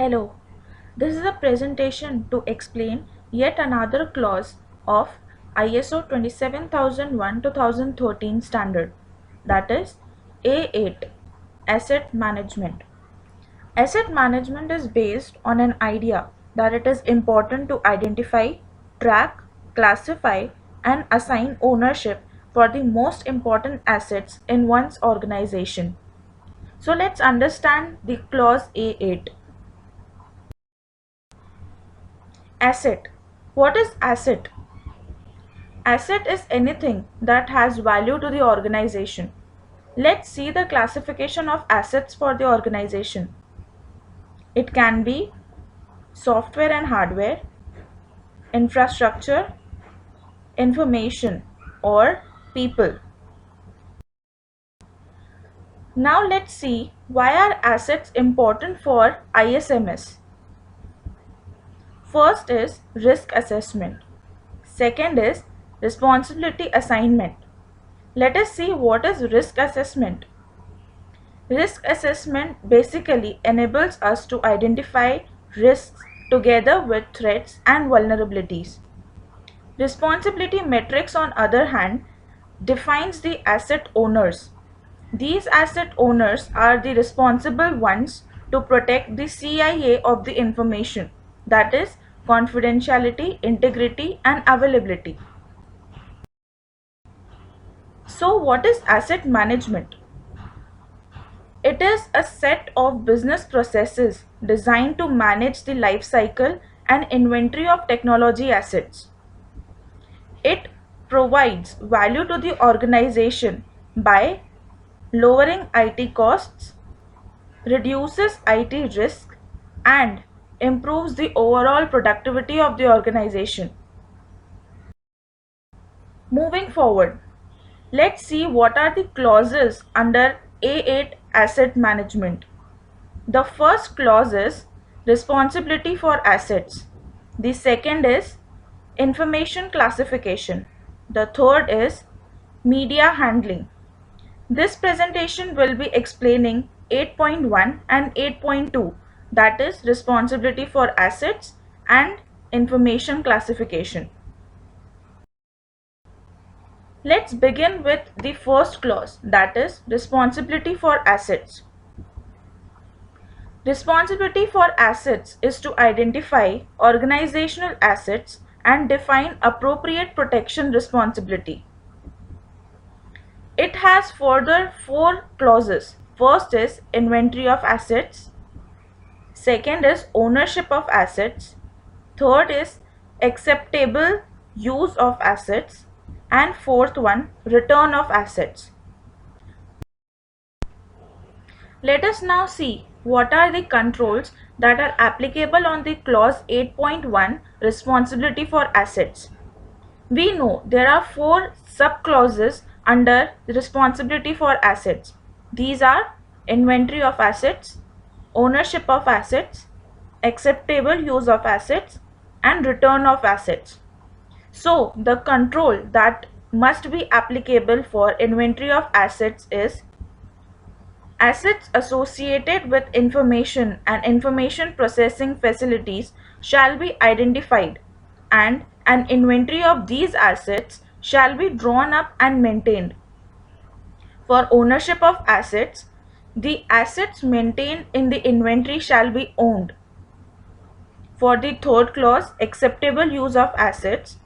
Hello, this is a presentation to explain yet another clause of ISO 27001-2013 standard, that is A8, Asset Management. Asset management is based on an idea that it is important to identify, track, classify, and assign ownership for the most important assets in one's organization. So let's understand the clause A8. Asset. What is asset? Asset is anything that has value to the organization. Let's see the classification of assets for the organization. It can be software and hardware, infrastructure, information, or people. Now let's see why are assets important for ISMS. First is risk assessment. Second is responsibility assignment. Let us see what is risk assessment. Risk assessment basically enables us to identify risks together with threats and vulnerabilities. Responsibility metrics, on other hand, defines the asset owners. These asset owners are the responsible ones to protect the CIA of the information, that is, confidentiality, integrity, and availability. So, what is asset management? It is a set of business processes designed to manage the life cycle and inventory of technology assets. It provides value to the organization by lowering IT costs, reduces IT risk, and improves the overall productivity of the organization. Moving forward, let's see what are the clauses under A8 Asset Management. The first clause is responsibility for assets. The second is information classification. The third is media handling. This presentation will be explaining 8.1 and 8.2, that is responsibility for assets and information classification. Let's begin with the first clause, that is responsibility for assets. Responsibility for assets is to identify organizational assets and define appropriate protection responsibility. It has further four clauses. First is inventory of assets. Second is ownership of assets. Third is acceptable use of assets. And fourth one, return of assets. Let us now see what are the controls that are applicable on the clause 8.1 responsibility for assets. We know there are four sub-clauses under responsibility for assets. These are inventory of assets, ownership of assets, acceptable use of assets, and return of assets. So the control that must be applicable for inventory of assets is assets associated with information and information processing facilities shall be identified, and an inventory of these assets shall be drawn up and maintained. For ownership of assets, the assets maintained in the inventory shall be owned. For the third clause, acceptable use of assets,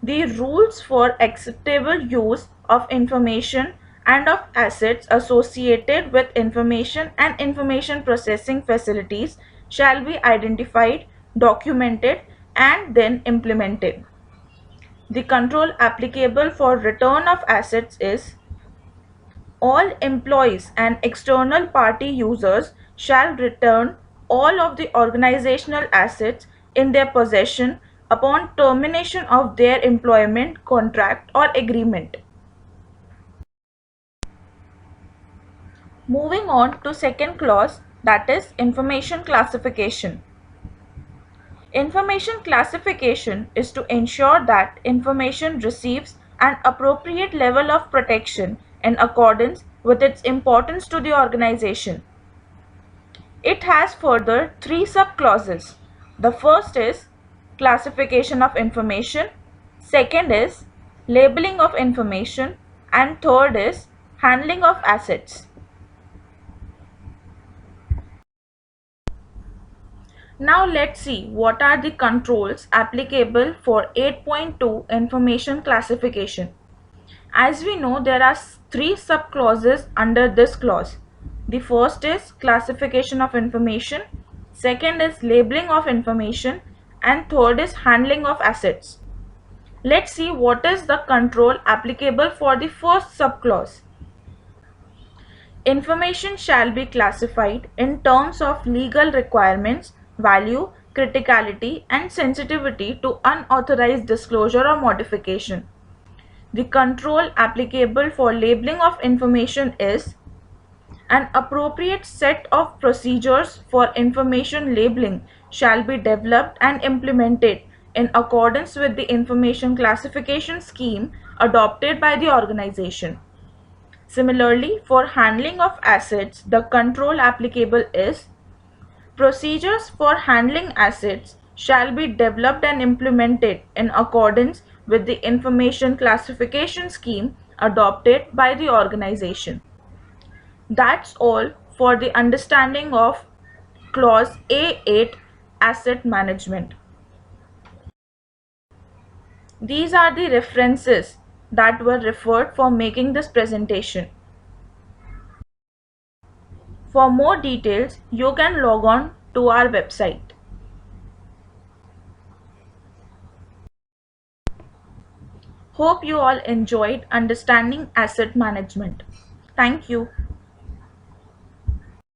the rules for acceptable use of information and of assets associated with information and information processing facilities shall be identified, documented, and then implemented. The control applicable for return of assets is all employees and external party users shall return all of the organizational assets in their possession upon termination of their employment contract or agreement. Moving on to second clause, that is information classification. Information classification is to ensure that information receives an appropriate level of protection in accordance with its importance to the organization. It has further three subclauses. The first is classification of information, second is labeling of information, and third is handling of assets. Now let's see what are the controls applicable for 8.2 information classification. As we know, there are three subclauses under this clause. The first is classification of information, second is labeling of information, and third is handling of assets. Let's see what is the control applicable for the first subclause. Information shall be classified in terms of legal requirements, value, criticality, and sensitivity to unauthorized disclosure or modification. The control applicable for labeling of information is an appropriate set of procedures for information labeling shall be developed and implemented in accordance with the information classification scheme adopted by the organization. Similarly, for handling of assets, the control applicable is procedures for handling assets shall be developed and implemented in accordance with the information classification scheme adopted by the organization. That's all for the understanding of clause A8 asset management. These are the references that were referred for making this presentation. For more details, you can log on to our website. Hope you all enjoyed understanding asset management. Thank you.